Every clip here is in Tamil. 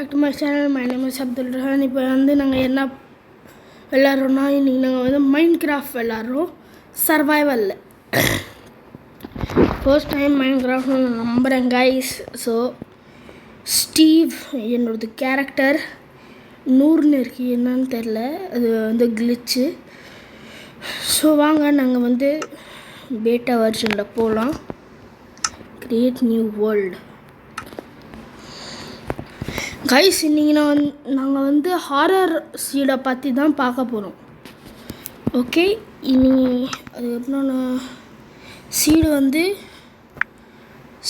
Back to my channel. My name is Abdul Rahan. இப்போ வந்து நாங்கள் என்ன விளாட்றோன்னா, இன்றைக்கி நாங்கள் வந்து மைண்ட் கிராஃப்ட் விளாட்றோம் சர்வைவலில். ஃபர்ஸ்ட் டைம் மைண்ட் கிராஃப்ட் நம்புகிறேன் கைஸ். ஸோ ஸ்டீவ் என்னோடது கேரக்டர். 100 இருக்கு, என்னன்னு தெரில, அது வந்து கிளிச்சு. ஸோ வாங்க நாங்கள் வந்து பேட்டா வெர்ஷனில் போகலாம். Create new world. கைஸ் இன்றைக்கி நாங்கள் வந்து ஹாரர் சீடை பற்றி தான் பார்க்க போகிறோம். ஓகே, இனி அதுக்கப்புறம் நான் சீடு வந்து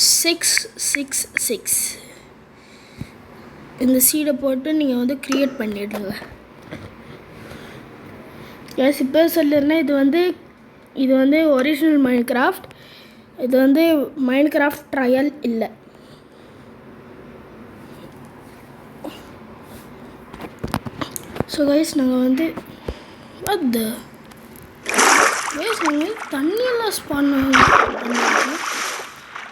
666 இந்த சீடை போட்டு நீங்கள் வந்து க்ரியேட் பண்ணிடுங்க. எஸ், இப்போ சொல்லிடுறேன், இது வந்து ஒரிஜினல் மைண்ட் கிராஃப்ட். இது வந்து மைண்ட் கிராஃப்ட் ட்ரையல் இல்லை. ஸோ கைஸ் நாங்கள் வந்து நாங்கள் தண்ணியெல்லாம் ஸ்பான் பண்ணியிருக்கேன்.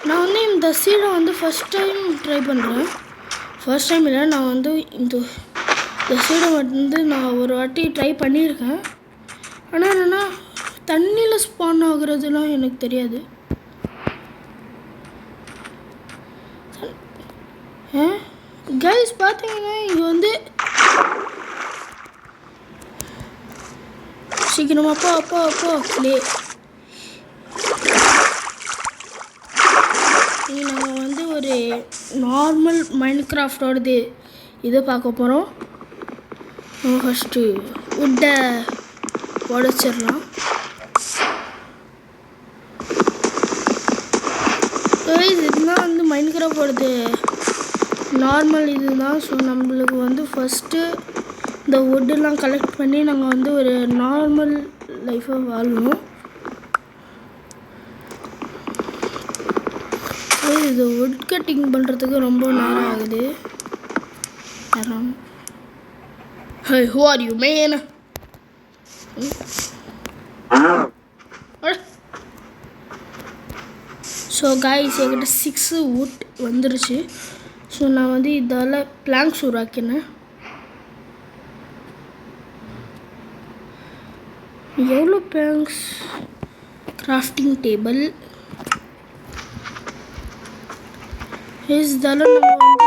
நான் வந்து இந்த சீடை வந்து ஃபஸ்ட் டைம் ட்ரை பண்ணுறேன். ஃபர்ஸ்ட் டைம் இல்லை, நான் வந்து இந்த சீடை வந்து நான் ஒரு வாட்டி ட்ரை பண்ணியிருக்கேன். ஆனால் என்னென்னா தண்ணியில் ஸ்பான் ஆகுறதுலாம் எனக்கு தெரியாது. கைஸ் பார்த்தீங்கன்னா இங்கே வந்து சீக்கிரமா அப்பா ப்ளே. நாங்கள் வந்து ஒரு நார்மல் மைண்ட் கிராஃப்டோடது இதை பார்க்க போகிறோம். நம்ம ஃபஸ்ட்டு உட்டை உடச்சிடலாம். இதுதான் வந்து மைண்ட் கிராஃப்டோடது நார்மல் இதுதான். ஸோ நம்மளுக்கு வந்து ஃபஸ்ட்டு இந்த வுட்டெல்லாம் கலெக்ட் பண்ணி நாங்கள் வந்து ஒரு நார்மல் லைஃப்பை வாழணும். இது வுட் கட்டிங் பண்ணுறதுக்கு ரொம்ப நேரம் ஆகுது. Hey, who are you, man? So guys என்கிட்ட 6 வுட் வந்துருச்சு. ஸோ நான் வந்து இதால் பிளாங்க்ஸ் உருவாக்கினேன். எவ்வளோ பிளாங்க்ஸ்? கிராஃப்டிங் டேபிள் இதால் நம்ம வந்து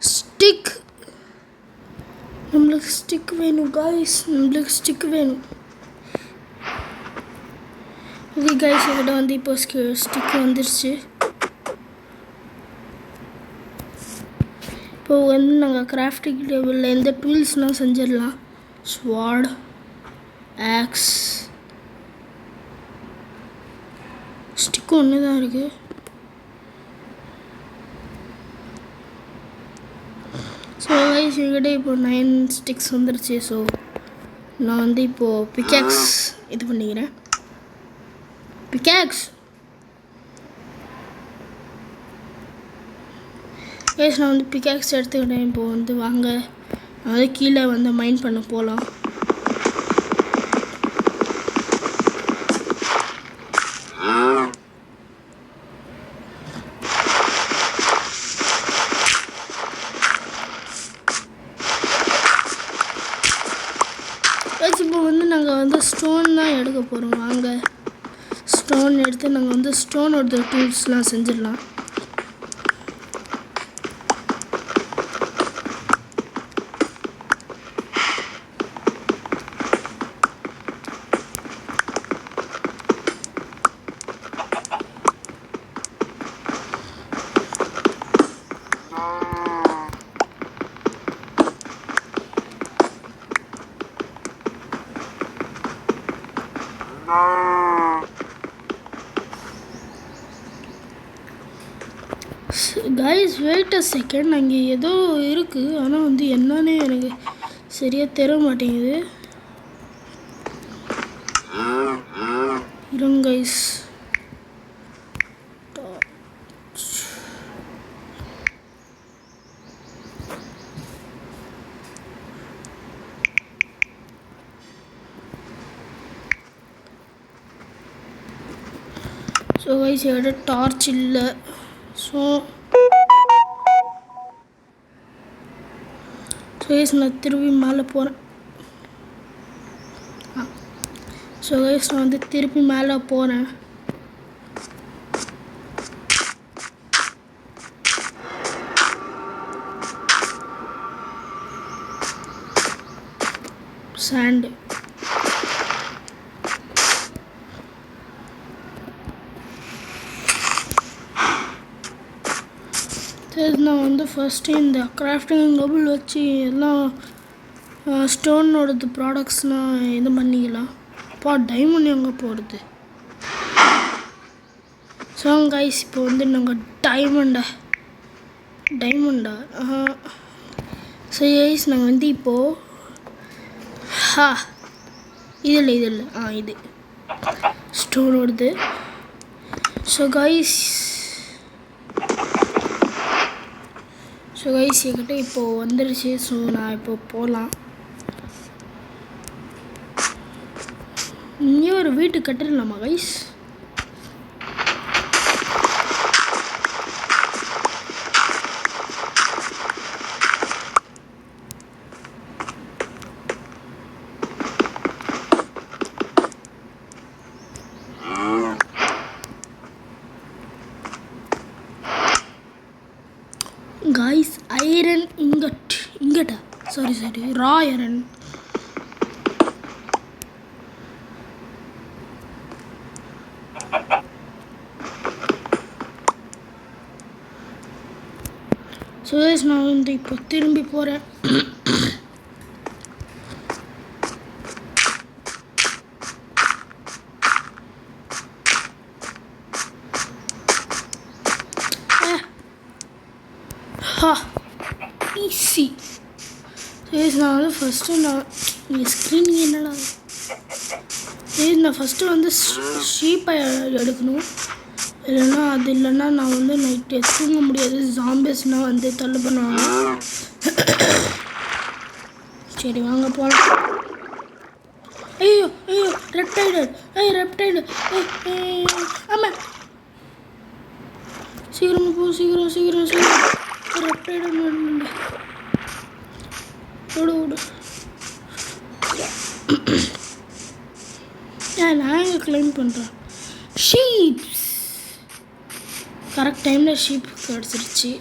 ஸ்டிக் நம்மளுக்கு ஸ்டிக் வேணும் கைஸ், நம்மளுக்கு ஸ்டிக் வேணும். ஓகே கைஸ், என்கிட்ட வந்து இப்போ ஸ்டிக் வந்துருச்சு. இப்போ வந்து நாங்கள் கிராஃப்டிங் டேபிளில் எந்த டூல்ஸ்னால் செஞ்சிடலாம். ஸ்வாட், ஆக்ஸ், ஸ்டிக்கு ஒன்று தான் இருக்குது. ஸோ கைஸ் என்கிட்ட இப்போ 9 ஸ்டிக்ஸ் வந்துருச்சு. ஸோ நான் வந்து இப்போது பிக்காக்ஸ் இது பண்ணிக்கிறேன். பிக்காக்ஸ் கைஸ் நான் வந்து பிக்காக்ஸ் எடுத்துக்கிட்டேன். இப்போது வந்து வாங்க நான் வந்து கீழே வந்து மைண்ட் பண்ண போகலாம். இப்போ வந்து நாங்கள் வந்து ஸ்டோன் தான் எடுக்க போகிறோம். வாங்க ஸ்டோன் எடுத்து நாங்கள் வந்து ஸ்டோனோட டூல்ஸ்லாம் செஞ்சிடலாம். கைஸ் வெயிட் அ செகண்ட், அங்கே ஏதோ இருக்குது, ஆனால் வந்து என்னன்னே எனக்கு சரியாக தெரிய மாட்டேங்குது. இருங்க கைஸ். ஸோ கைஸ் என்கிட்ட டார்ச் இல்லை. ஸோ கைஸ் நான் திருப்பி மேலே போகிறேன். ஸோ கைஸ் நான் வந்து திருப்பி மேலே போகிறேன். சாண்டு சரி, நான் வந்து ஃபஸ்ட்டு இந்த கிராஃப்டிங் டேபிள் வச்சு எல்லாம் ஸ்டோனோடது ப்ராடக்ட்ஸ்லாம் இது பண்ணிக்கலாம். அப்பா டைமண்ட் எங்கே போகிறது? ஸோ கைஸ் இப்போ வந்து நாங்கள் டைமண்டா ஸோ கைஸ் நாங்கள் வந்து இப்போது இதில் இது ஸ்டோனோடது. ஸோ கைஸ் என்கிட்ட இப்போது வந்துடுச்சு. ஸோ நான் இப்போ போகலாம். இங்கே ஒரு வீட்டு கட்டிடலாமா guys? guys iron ingot sorry raw iron. So guys நான் வந்து இப்போ திரும்பி போகிறேன். ஈஸி. சரி நான் வந்து ஃபஸ்ட்டு ஸ்க்ரீன் என்னடா சரி நான் ஃபஸ்ட்டு வந்து ஷீப்பை எடுக்கணும். இல்லைன்னா நான் வந்து நைட்டு தூங்க முடியாது. ஜாம்பிஸ்னால் வந்து தள்ளு பண்ணுவாங்க. சரி வாங்க போகலாம். ஐயோ ரெப்டைடு ஆமாம் சீக்கிரம் போ சீக்கிரம் ரெப்டைடு விடு நான் இங்கே கிளைம் பண்ணுறேன். ஷீப்ஸ் கரெக்ட் டைமில் ஷீப் கிடச்சிருச்சு.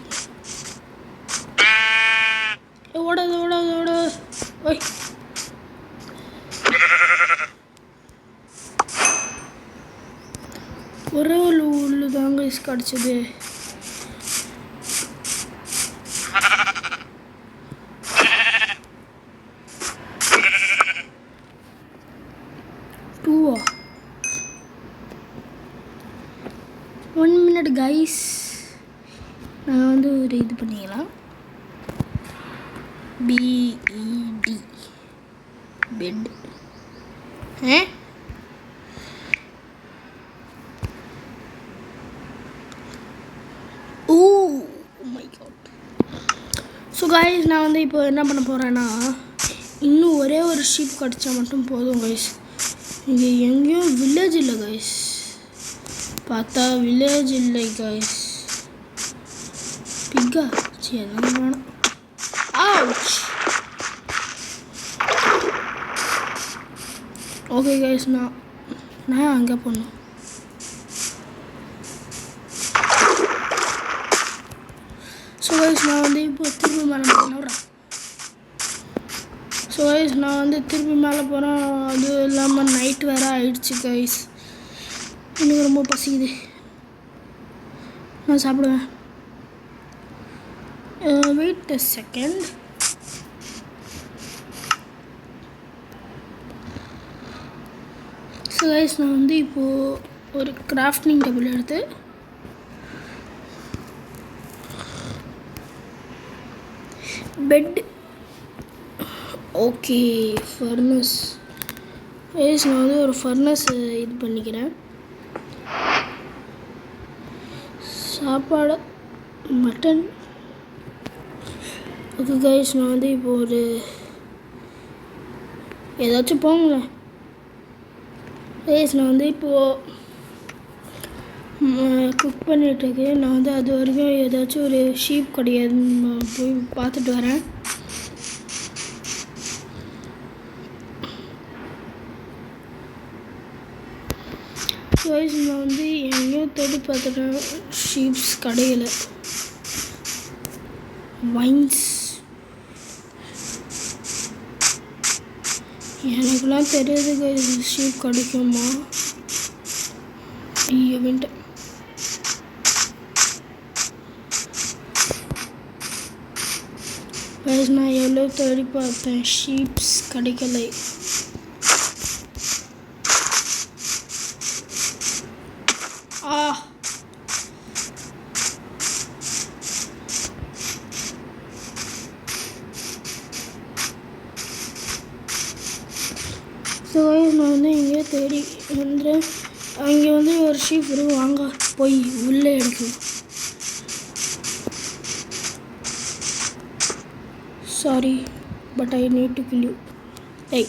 ஓடாது ஓய் ஒரே உள்ளு தாங்க கிடச்சிது. ஒன் மினிட் கைஸ் நான் வந்து ஒரு இது பண்ணிக்கலாம். BED bed my God. So guys நான் வந்து இப்போ என்ன பண்ண போகிறேன்னா இன்னும் ஒரே ஒரு ஷீப் கிடச்சா மட்டும் போதும் கைஸ். இங்கே எங்கேயும் வில்லேஜ் இல்லை கைஸ். பார்த்தா வில்லேஜ் இல்லை கைஸ். பிக்கா சரி எல்லாம் வேணும். ஓகே கைஸ் நான் அங்கே போகணும். ஸோ கைஸ் நான் வந்து இப்போ திருப்பி மேலே போகிறேன். ஸோ கைஸ் நான் வந்து திருப்பி மேலே போகிறேன். அது இல்லாமல் நைட் வேறு ஆயிடுச்சு கைஸ். எனக்கு ரொம்ப பசிக்குது. நான் சாப்பிடுவேன். Wait a second. So guys நான் வந்து இப்போது ஒரு கிராஃப்டிங் டேபிள் எடுத்து பெட் ஓகே ஃபர்னஸ் கைஸ் நான் வந்து ஒரு ஃபர்னஸ் இது பண்ணிக்கிறேன். சாப்பாடு மட்டன் ஓகே கைஸ் நான் வந்து இப்போ ஒரு ஏதாச்சும் போங்களேன் கைஸ். நான் வந்து இப்போது குக் பண்ணிட்டுருக்கேன். நான் வந்து அது வரைக்கும் ஏதாச்சும் ஒரு ஷீப் கிடையாதுன்னு போய் பார்த்துட்டு வரேன். கைஸ் நான் வந்து எங்கேயும் தேடி பார்த்துட்டேன் ஷீப்ஸ் கடையில். வைன்ஸ் எனக்குலாம் தெரியாது கைஸ் ஷீப் கிடைக்குமா அப்படின்ட்டு. கைஸ் நான் எவ்வளோ தேடி பார்த்தேன் ஷீப்ஸ் கிடைக்கலை. ஸோ நான் வந்து எங்கேயோ தேடி வந்துடுறேன். அங்கே வந்து ஒரு ஷீப் வரும், வாங்க போய் உள்ளே எடுக்கலாம். Sorry but I need to kill you. டேய்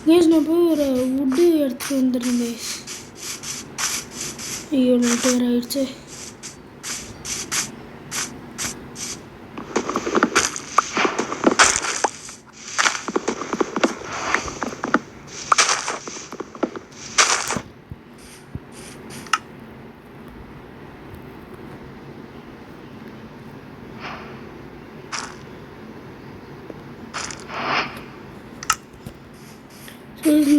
கைஸ் நான் போய் ஒரு வுட்டு எடுத்துகிட்டு வந்துடுறேன் கைஸ். ஐயோ நைட்டு வேறு ஆயிடுச்சு.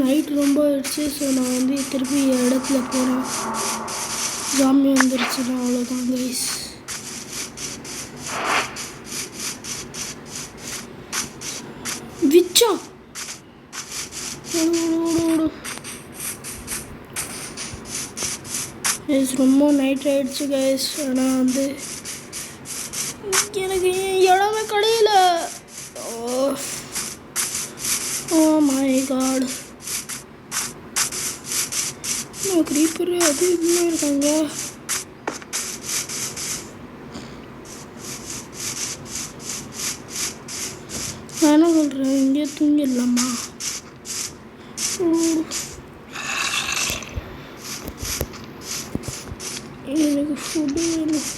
நைட் ரொம்ப ஆயிடுச்சு. ஸோ நான் வந்து திருப்பி இடத்துல போகிறேன். ஜாம்பி வந்துருச்சுன்னா அவ்வளோதான் கைஸ். விச்சா கைஸ் ரொம்ப நைட் ஆயிடுச்சு கைஸ். ஆனால் வந்து எனக்கு இடமே கடையில். ஓ மை காட் க்ரீப்பர் அது இதுமே இருக்காங்க. நான் என்ன சொல்கிறேன், இங்கே தூங்கிடலாமா? எனக்கு ஃபுட்டு வேணும்.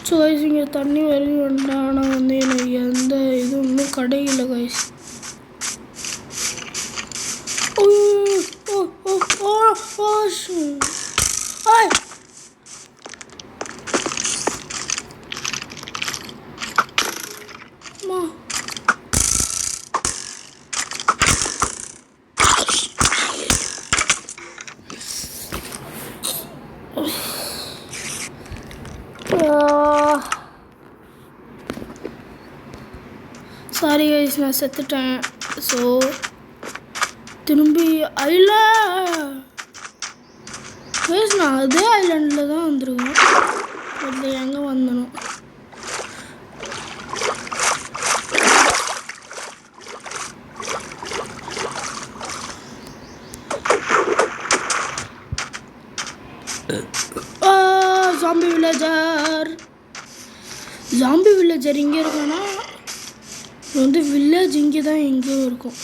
ஸோ கைஸ் இங்கே தண்ணி வரையும் வேண்டாம். ஆனால் வந்து எனக்கு எந்த இதுவுமே கிடைக்கல கைஸ். சாரி கைஸ் நான் செத்துட்டேன். ஸோ திரும்பி கைஸ் நான் அதே ஐலாண்டில் தான் வந்துருக்கேன். அதில் எங்கே வந்தனும் ஜாம்பி வில்லேஜர் இங்கே இருக்கானா? வந்து வில்லேஜ் இங்கே தான் எங்கேயோ இருக்கும்.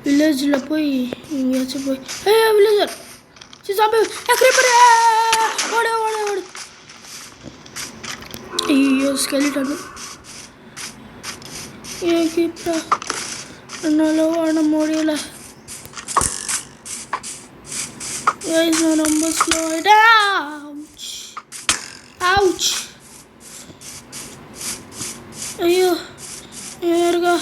வில்லேஜில் போய் எங்கேயாச்சும் போய் வில்லேஜர் ஜாம்பி ஓடு ஓடு ஓடு. ஐயோ ஸ்கெலிட்டன் இப்போ என்னால் ஓட முடியல. நான் ரொம்ப ஸ்லோ ஆகிட்டேன். அவுச் ஐயோ இருக்கா?